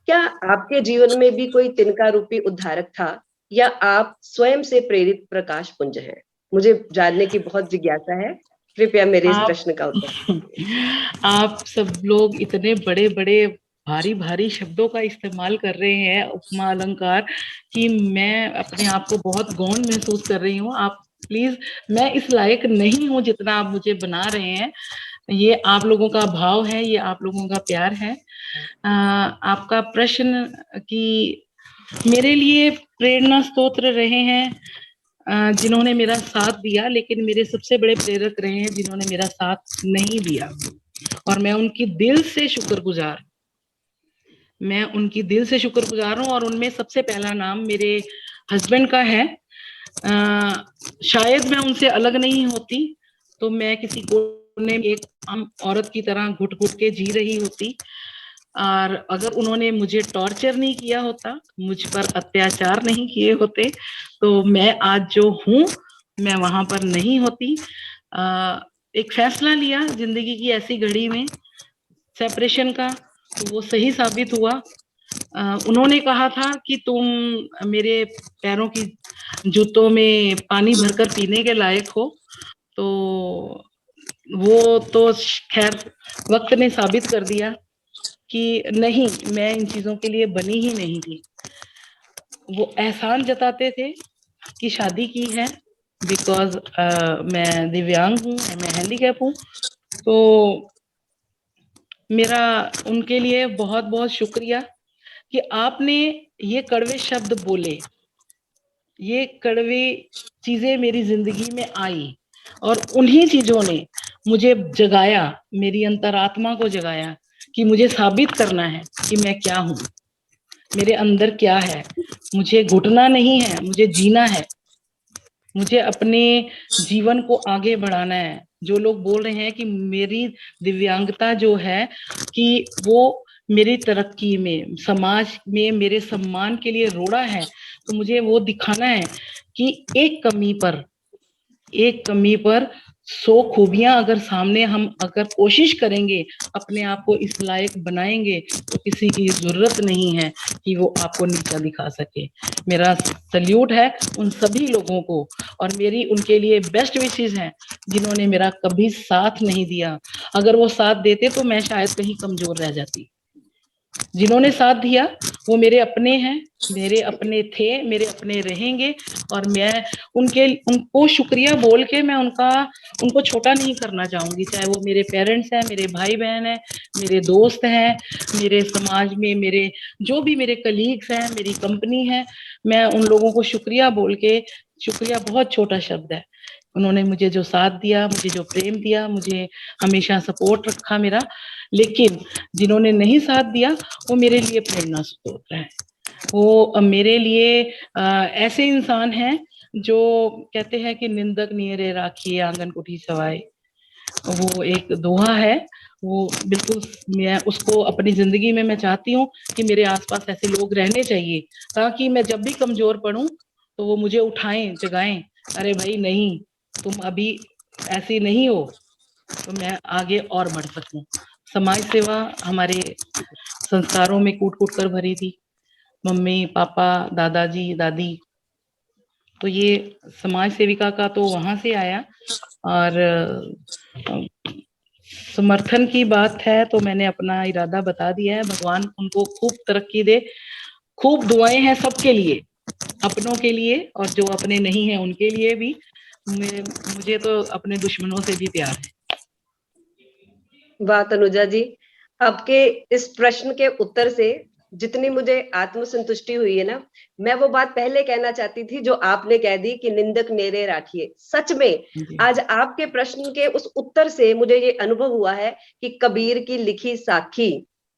क्या आपके जीवन में भी कोई तिनका रूपी उद्धारक था, या आप स्वयं से प्रेरित प्रकाश पुंज हैं? मुझे जानने की बहुत जिज्ञासा है, कृपया मेरे इस प्रश्न का उत्तर। आप सब लोग इतने बड़े बड़े भारी भारी शब्दों का इस्तेमाल कर रहे हैं, उपमा अलंकार, कि मैं अपने आप को बहुत गौण महसूस कर रही हूँ। आप प्लीज, मैं इस लायक नहीं हूँ जितना आप मुझे बना रहे हैं। ये आप लोगों का भाव है, ये आप लोगों का प्यार है। आपका प्रश्न कि मेरे लिए प्रेरणा स्तोत्र रहे हैं जिन्होंने मेरा साथ दिया, लेकिन मेरे सबसे बड़े प्रेरक रहे हैं जिन्होंने मेरा साथ नहीं दिया, और मैं उनकी दिल से शुक्रगुजार हूँ। और उनमें सबसे पहला नाम मेरे हस्बैंड का है। शायद मैं उनसे अलग नहीं होती तो मैं किसी कोने में एक आम औरत की तरह घुट घुट के जी रही होती, और अगर उन्होंने मुझे टॉर्चर नहीं किया होता, मुझ पर अत्याचार नहीं किए होते, तो मैं आज जो हूँ मैं वहां पर नहीं होती। एक फैसला लिया जिंदगी की ऐसी घड़ी में सेपरेशन का, तो वो सही साबित हुआ। उन्होंने कहा था कि तुम मेरे पैरों की जूतों में पानी भरकर पीने के लायक हो। तो वो तो खैर वक्त ने साबित कर दिया कि नहीं, मैं इन चीजों के लिए बनी ही नहीं थी। वो एहसान जताते थे कि शादी की है बिकॉज मैं दिव्यांग हूँ, मैं हैंडीकैप हूँ। तो मेरा उनके लिए बहुत बहुत शुक्रिया कि आपने ये कड़वे शब्द बोले, ये कड़वी चीजें मेरी जिंदगी में आई और उन्हीं चीजों ने मुझे जगाया, मेरी अंतरात्मा को जगाया कि मुझे साबित करना है कि मैं क्या हूँ, मेरे अंदर क्या है। मुझे घुटना नहीं है, मुझे जीना है, मुझे अपने जीवन को आगे बढ़ाना है। जो लोग बोल रहे हैं कि मेरी दिव्यांगता जो है कि वो मेरी तरक्की में, समाज में मेरे सम्मान के लिए रोड़ा है, तो मुझे वो दिखाना है कि एक कमी पर 100 खूबियां अगर सामने हम अगर कोशिश करेंगे, अपने आप को इस लायक बनाएंगे, तो किसी की जरूरत नहीं है कि वो आपको नीचा दिखा सके। मेरा सल्यूट है उन सभी लोगों को और मेरी उनके लिए बेस्ट विशेस हैं जिन्होंने मेरा कभी साथ नहीं दिया। अगर वो साथ देते तो मैं शायद कहीं कमजोर रह जाती। जिन्होंने साथ दिया वो मेरे अपने हैं, मेरे अपने थे, मेरे अपने रहेंगे और मैं उनको शुक्रिया बोल के मैं उनको छोटा नहीं करना चाहूंगी। चाहे वो मेरे पेरेंट्स हैं, मेरे भाई बहन हैं, मेरे दोस्त हैं, मेरे समाज में मेरे जो भी मेरे कलीग्स हैं, मेरी कंपनी है, मैं उन लोगों को शुक्रिया बोल के, शुक्रिया बहुत छोटा शब्द है, उन्होंने मुझे जो साथ दिया, मुझे जो प्रेम दिया, मुझे हमेशा सपोर्ट रखा मेरा। लेकिन जिन्होंने नहीं साथ दिया वो मेरे लिए प्रेरणा स्रोत है। वो मेरे लिए ऐसे इंसान हैं जो कहते हैं कि निंदक नियरे राखिए आंगन कुठी सवाए। वो एक दोहा है, वो बिल्कुल मैं उसको अपनी जिंदगी में मैं चाहती हूँ कि मेरे आसपास ऐसे लोग रहने चाहिए ताकि मैं जब भी कमजोर पड़ूं तो वो मुझे उठाएं, जगाएं, अरे भाई नहीं, तुम अभी ऐसी नहीं हो, तो मैं आगे और बढ़ सकूं। समाज सेवा हमारे संस्कारों में कूट कूट कर भरी थी, मम्मी पापा दादाजी दादी, तो ये समाज सेविका का तो वहां से आया। और समर्थन की बात है तो मैंने अपना इरादा बता दिया है। भगवान उनको खूब तरक्की दे, खूब दुआएं हैं सबके लिए, अपनों के लिए और जो अपने नहीं है उनके लिए भी। मुझे तो अपने दुश्मनों से भी प्यार है। वाह तनुजा जी, आपके इस प्रश्न के उत्तर से जितनी मुझे आत्मसंतुष्टि हुई है ना, मैं वो बात पहले कहना चाहती थी जो आपने कह दी कि निंदक नेरे राखिए। सच में आज आपके प्रश्न के उस उत्तर से मुझे ये अनुभव हुआ है कि कबीर की लिखी साखी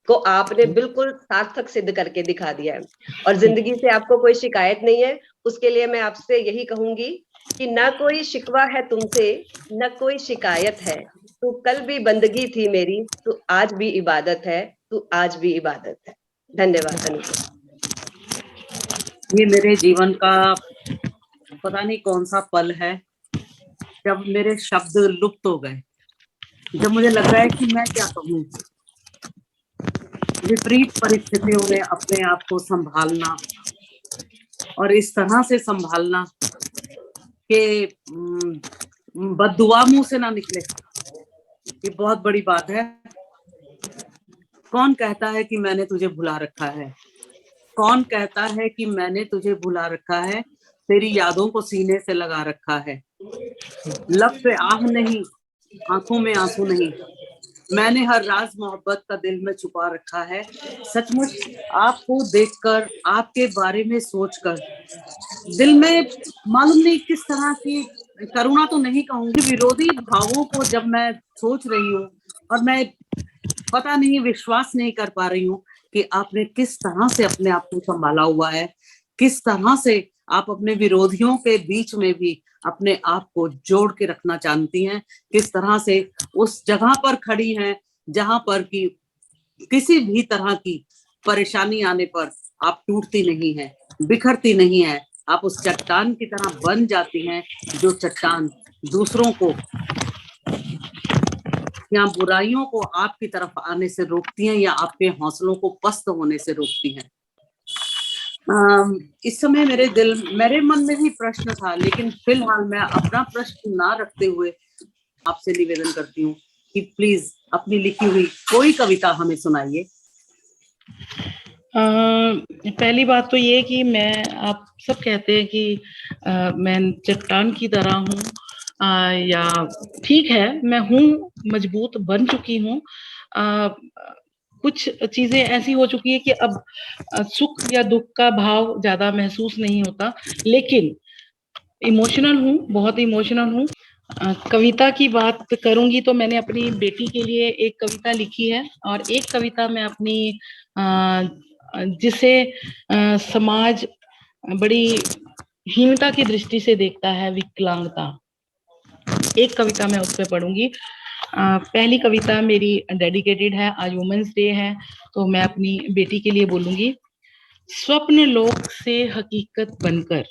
को आपने बिल्कुल सार्थक सिद्ध करके दिखा दिया है और जिंदगी से आपको कोई शिकायत नहीं है। उसके लिए मैं आपसे यही कहूंगी कि ना कोई शिकवा है तुमसे, न कोई शिकायत है, तू कल भी बंदगी थी मेरी, तू आज भी इबादत है, तू आज भी इबादत है। धन्यवाद अनुजा। ये मेरे जीवन का पता नहीं कौन सा पल है जब मेरे शब्द लुप्त हो गए, जब मुझे लग रहा है कि मैं क्या कहूँ। विपरीत परिस्थितियों में अपने आप को संभालना और इस तरह से संभालना कि बद्दुआ मुंह से ना निकले, ये बहुत बड़ी बात है। कौन कहता है कि मैंने तुझे भुला रखा है? कौन कहता है कि मैंने तुझे भुला रखा है? तेरी यादों को सीने से लगा रखा है। लब पे आह नहीं, आंखों में आंसू नहीं, मैंने हर राज मोहब्बत का दिल में छुपा रखा है। सचमुच आपको देखकर, आपके बारे में सोचकर दिल में मालूम नहीं किस तरह की करुणा तो नहीं कहूंगी, विरोधी भावों को जब मैं सोच रही हूँ और मैं पता नहीं, विश्वास नहीं कर पा रही हूँ कि आपने किस तरह से अपने आप को संभाला हुआ है, किस तरह से आप अपने विरोधियों के बीच में भी अपने आप को जोड़ के रखना जानती हैं, किस तरह से उस जगह पर खड़ी हैं जहां पर कि किसी भी तरह की परेशानी आने पर आप टूटती नहीं है, बिखरती नहीं है, आप उस चट्टान की तरह बन जाती हैं जो चट्टान दूसरों को या बुराइयों को आपकी तरफ आने से रोकती हैं या आपके हौसलों को पस्त होने से रोकती हैं। इस समय मेरे मन में भी प्रश्न था, लेकिन फिलहाल मैं अपना प्रश्न ना रखते हुए आपसे निवेदन करती हूँ कि प्लीज अपनी लिखी हुई कोई कविता हमें सुनाइए। पहली बात तो ये कि आप सब कहते हैं कि मैं चट्टान की तरह हूँ, या ठीक है, मैं हूँ, मजबूत बन चुकी हूँ। कुछ चीजें ऐसी हो चुकी है कि अब सुख या दुख का भाव ज्यादा महसूस नहीं होता, लेकिन इमोशनल हूँ, बहुत इमोशनल हूँ। कविता की बात करूंगी तो मैंने अपनी बेटी के लिए एक कविता लिखी है, और एक कविता मैं अपनी जिसे समाज बड़ी हीनता की दृष्टि से देखता है, विकलांगता, एक कविता मैं उस पर पढ़ूंगी। पहली कविता मेरी डेडिकेटेड है, आज वुमेन्स डे है, तो मैं अपनी बेटी के लिए बोलूंगी। स्वप्न लोक से हकीकत बनकर,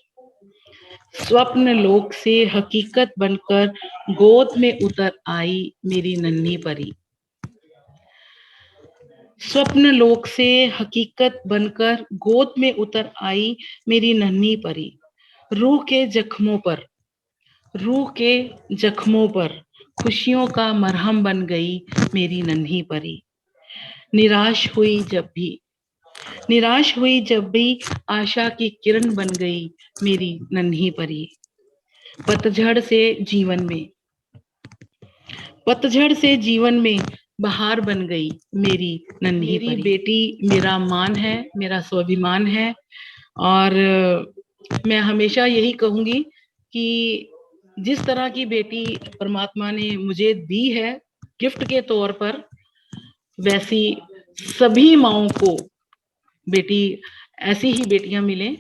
स्वप्न लोक से हकीकत बनकर गोद में उतर आई मेरी नन्ही परी। स्वप्न लोक से हकीकत बनकर गोद में उतर आई मेरी नन्ही परी। रूह के जख्मों पर, रूह के जख्मों पर खुशियों का मरहम बन गई मेरी नन्ही परी। निराश हुई जब भी, निराश हुई जब भी आशा की किरण बन गई मेरी नन्ही परी। पतझड़ से जीवन में, पतझड़ से जीवन में बहार बन गई मेरी नन्ही परी। मेरी बेटी मेरा मान है, मेरा स्वाभिमान है, और मैं हमेशा यही कहूंगी कि जिस तरह की बेटी परमात्मा ने मुझे दी है गिफ्ट के तौर पर, वैसी सभी माओं को बेटी, ऐसी ही बेटियां मिलें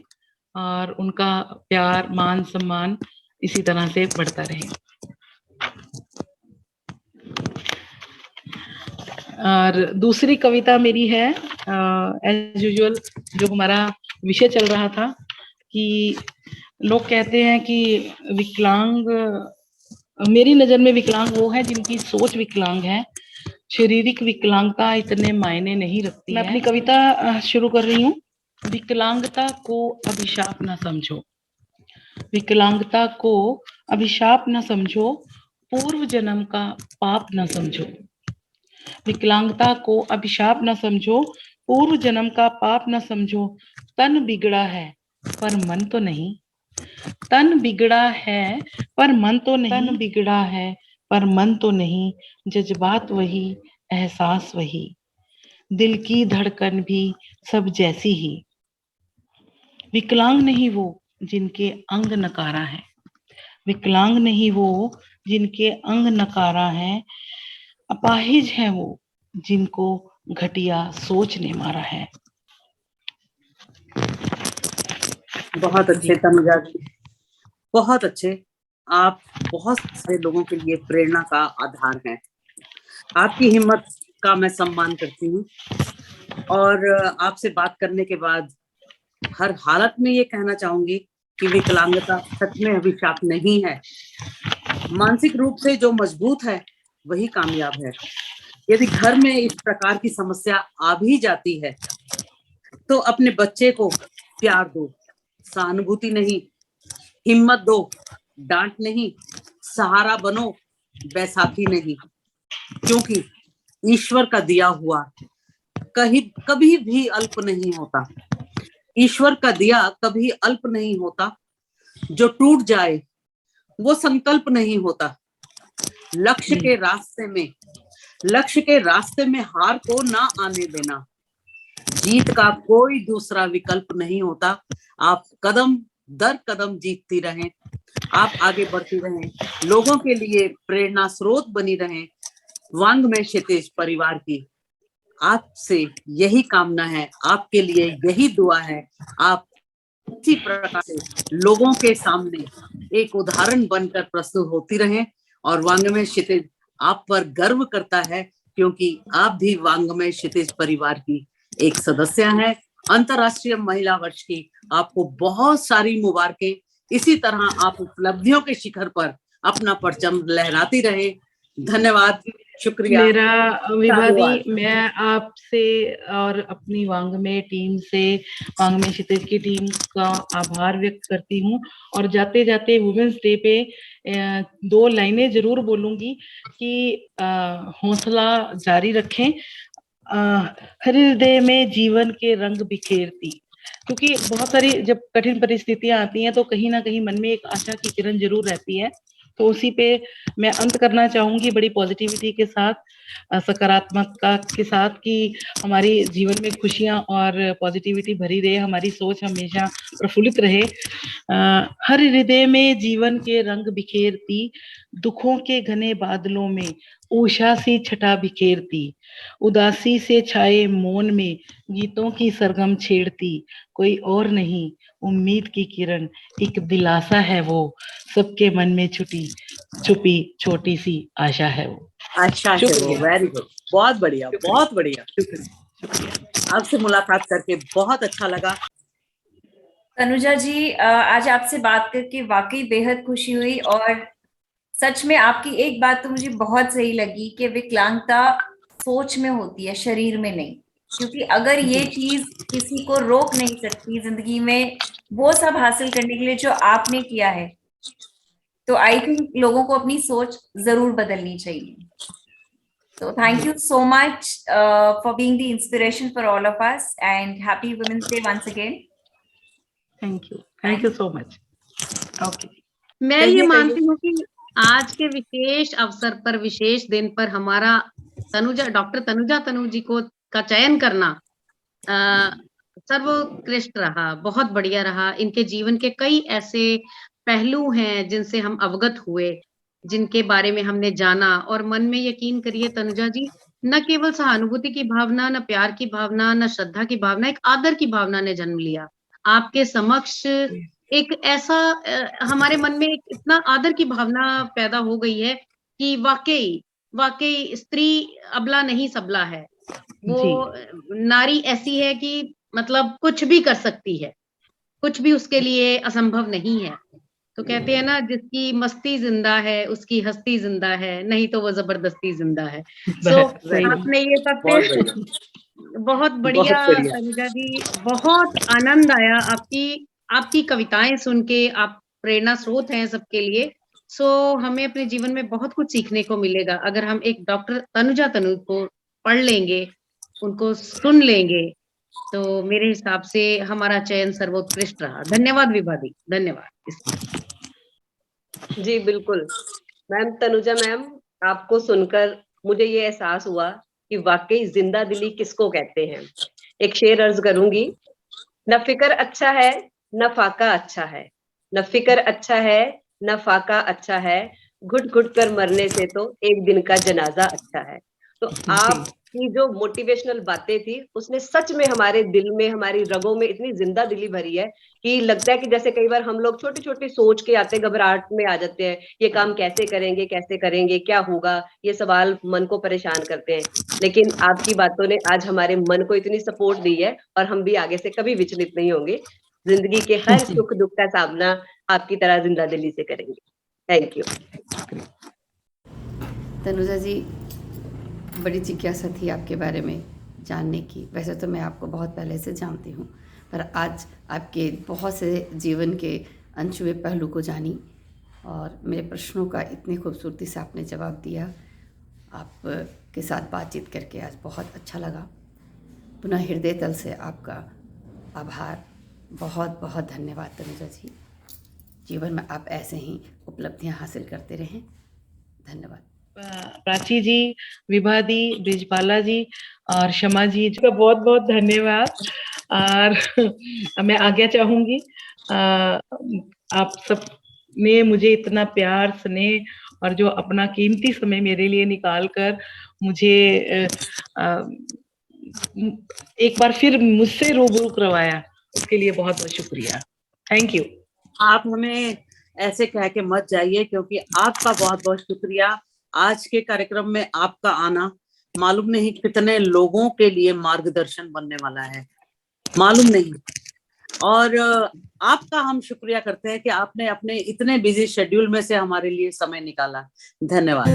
और उनका प्यार, मान, सम्मान इसी तरह से बढ़ता रहे। और दूसरी कविता मेरी है, एज यूजुअल जो हमारा विषय चल रहा था कि लोग कहते हैं कि विकलांग, मेरी नजर में विकलांग वो है जिनकी सोच विकलांग है, शारीरिक विकलांगता इतने मायने नहीं रखती है। मैं अपनी कविता शुरू कर रही हूँ। विकलांगता को अभिशाप न समझो, विकलांगता को अभिशाप न समझो, पूर्व जन्म का पाप न समझो। विकलांगता को अभिशाप न समझो, पूर्व जन्म का पाप न समझो। तन बिगड़ा है पर मन तो नहीं, तन बिगड़ा है पर मन तो नहीं, तन बिगड़ा है पर मन तो नहीं। जज्बात वही, एहसास वही, दिल की धड़कन भी सब जैसी ही। विकलांग नहीं वो जिनके अंग नकारा है, विकलांग नहीं वो जिनके अंग नकारा है। अपाहिज है वो जिनको घटिया सोच ने मारा है। बहुत अच्छे तनुजा जी, बहुत अच्छे। आप बहुत सारे लोगों के लिए प्रेरणा का आधार हैं। आपकी हिम्मत का मैं सम्मान करती हूँ, और आपसे बात करने के बाद हर हालत में ये कहना चाहूंगी कि विकलांगता सच में अभिशाप नहीं है। मानसिक रूप से जो मजबूत है वही कामयाब है। यदि घर में इस प्रकार की समस्या आ भी जाती है तो अपने बच्चे को प्यार दो, सहानुभूति नहीं, हिम्मत दो, डांट नहीं, सहारा बनो, बैसाखी नहीं, क्योंकि ईश्वर का दिया हुआ कभी भी अल्प नहीं होता। ईश्वर का दिया कभी अल्प नहीं होता। जो टूट जाए वो संकल्प नहीं होता। लक्ष्य के रास्ते में हार को ना आने देना। जीत का कोई दूसरा विकल्प नहीं होता। आप कदम दर कदम जीतती रहें, आप आगे बढ़ती रहें, लोगों के लिए प्रेरणा स्रोत बनी रहें। वांग्मय क्षितिज परिवार की आपसे यही कामना है, आपके लिए यही दुआ है। आप इसी प्रकार से लोगों के सामने एक उदाहरण बनकर प्रस्तुत होती रहें, और वांग्मय क्षितिज आप पर गर्व करता है, क्योंकि आप भी वांग्मय क्षितिज परिवार की एक सदस्य हैं। अंतर्राष्ट्रीय महिला वर्ष की आपको बहुत सारी मुबारकें। इसी तरह आप उपलब्धियों के शिखर पर अपना परचम लहराती रहे। धन्यवाद। शुक्रिया। मेरा विभा दी, धन्यवाद। मैं आपसे और अपनी वांग्मय टीम से, वांग्मय क्षितिज की टीम का आभार व्यक्त करती हूँ। और जाते जाते वुमेन्स डे पे 2 लाइनें जरूर बोलूंगी कि हौसला जारी रखें, हर हृदय में जीवन के रंग बिखेरती। क्योंकि बहुत सारी जब कठिन परिस्थितियां आती हैं तो कहीं ना कहीं मन में एक आशा की किरण जरूर रहती है। तो उसी पे मैं अंत करना चाहूंगी बड़ी पॉजिटिविटी के साथ, सकारात्मकता के साथ, कि हमारी जीवन में खुशियां और पॉजिटिविटी भरी रहे, हमारी सोच हमेशा प्रफुल्लित रहे। हर हृदय में जीवन के रंग बिखेरती, दुखों के घने बादलों में उषा सी छटा बिखेरती, उदासी से छाए मौन में गीतों की सरगम छेड़ती, कोई और नहीं उम्मीद की किरण, एक दिलासा है वो, सबके मन में छुपी छोटी सी आशा है वो। अच्छा है वो। शुक्रिया। वेरी गुड, बहुत बढ़िया, शुक्रिया। बहुत बढ़िया। शुक्रिया। आपसे मुलाकात करके बहुत अच्छा लगा। तनुजा जी, आज आपसे बात करके वाकई बेहद खुशी हुई। और सच में आपकी एक बात तो मुझे बहुत सही लगी कि विकलांगता सोच में होती है, शरीर में नहीं। क्योंकि अगर ये चीज किसी को रोक नहीं सकती जिंदगी में वो सब हासिल करने के लिए जो आपने किया है, तो आई थिंक लोगों को अपनी सोच जरूर बदलनी चाहिए। So thank you so much for being the inspiration for all of us, and happy Women's Day once again. Thank you so much. Okay. मैं ये मानती हूँ कि आज के विशेष अवसर पर, विशेष दिन पर हमारा डॉक्टर तनुजा तनु जी को का चयन करना सर्वोत्कृष्ट रहा, बहुत बढ़िया रहा। इनके जीवन के कई ऐसे पहलू हैं जिनसे हम अवगत हुए, जिनके बारे में हमने जाना, और मन में यकीन करिए तनुजा जी, न केवल सहानुभूति की भावना, न प्यार की भावना, न श्रद्धा की भावना, एक आदर की भावना ने जन्म लिया। आपके समक्ष एक ऐसा हमारे मन में एक इतना आदर की भावना पैदा हो गई है कि वाकई स्त्री अबला नहीं सबला है। वो नारी ऐसी है कि मतलब कुछ भी कर सकती है, कुछ भी उसके लिए असंभव नहीं है। तो कहते हैं ना, जिसकी मस्ती जिंदा है उसकी हस्ती जिंदा है, नहीं तो वो जबरदस्ती जिंदा है। सो आपने ये सब बहुत बढ़िया तनुजा जी, बहुत आनंद आया आपकी कविताएं सुन के। आप प्रेरणा स्रोत हैं सबके लिए। सो हमें अपने जीवन में बहुत कुछ सीखने को मिलेगा अगर हम एक डॉक्टर तनुजा तनु को पढ़ लेंगे, उनको सुन लेंगे। तो मेरे हिसाब से हमारा चयन सर्वोत्कृष्ट रहा। धन्यवाद विभा दी, धन्यवाद। जी बिल्कुल मैम, तनुजा मैम, आपको सुनकर मुझे ये एहसास हुआ कि वाकई जिंदा दिली किसको कहते हैं। एक शेर अर्ज करूंगी। न फिकर अच्छा है न फाका अच्छा है, न फिकर अच्छा है न फाका अच्छा है, घुट घुट कर मरने से तो एक दिन का जनाजा अच्छा है। तो आपकी जो मोटिवेशनल बातें थी उसने सच में हमारे दिल में, हमारी रगों में इतनी जिंदा दिली भरी है कि लगता है कि जैसे कई बार हम लोग छोटी छोटी सोच के आते, घबराहट में आ जाते हैं, ये काम कैसे करेंगे, क्या होगा, ये सवाल मन को परेशान करते हैं। लेकिन आपकी बातों ने आज हमारे मन को इतनी सपोर्ट दी है और हम भी आगे से कभी विचलित नहीं होंगे। जिंदगी के हर सुख दुख का सामना आपकी तरह जिंदा दिली से करेंगे। Thank you. तनुजा जी, बड़ी जिज्ञासा थी आपके बारे में जानने की। वैसे तो मैं आपको बहुत पहले से जानती हूँ, पर आज आपके बहुत से जीवन के अनछुए पहलू को जानी और मेरे प्रश्नों का इतनी खूबसूरती से आपने जवाब दिया। आपके साथ बातचीत करके आज बहुत अच्छा लगा। पुनः हृदय तल से आपका आभार, बहुत बहुत धन्यवाद तनुजा जी। जीवन में आप ऐसे ही उपलब्धियां हासिल करते रहें। धन्यवाद। प्राची जी, विभा दी, ब्रिजपाला जी और शमा जी का बहुत बहुत धन्यवाद। और मैं आज्ञा चाहूंगी, आप सब ने मुझे इतना प्यार, स्नेह और जो अपना कीमती समय मेरे लिए निकाल कर मुझे एक बार फिर मुझसे रूबरू करवाया, उसके लिए बहुत बहुत शुक्रिया। Thank you. आप हमें ऐसे कह के मत जाइए, क्योंकि आपका बहुत बहुत शुक्रिया। आज के कार्यक्रम में आपका आना मालूम नहीं कितने लोगों के लिए मार्गदर्शन बनने वाला है, मालूम नहीं। और आपका हम शुक्रिया करते हैं कि आपने अपने इतने बिजी शेड्यूल में से हमारे लिए समय निकाला। धन्यवाद।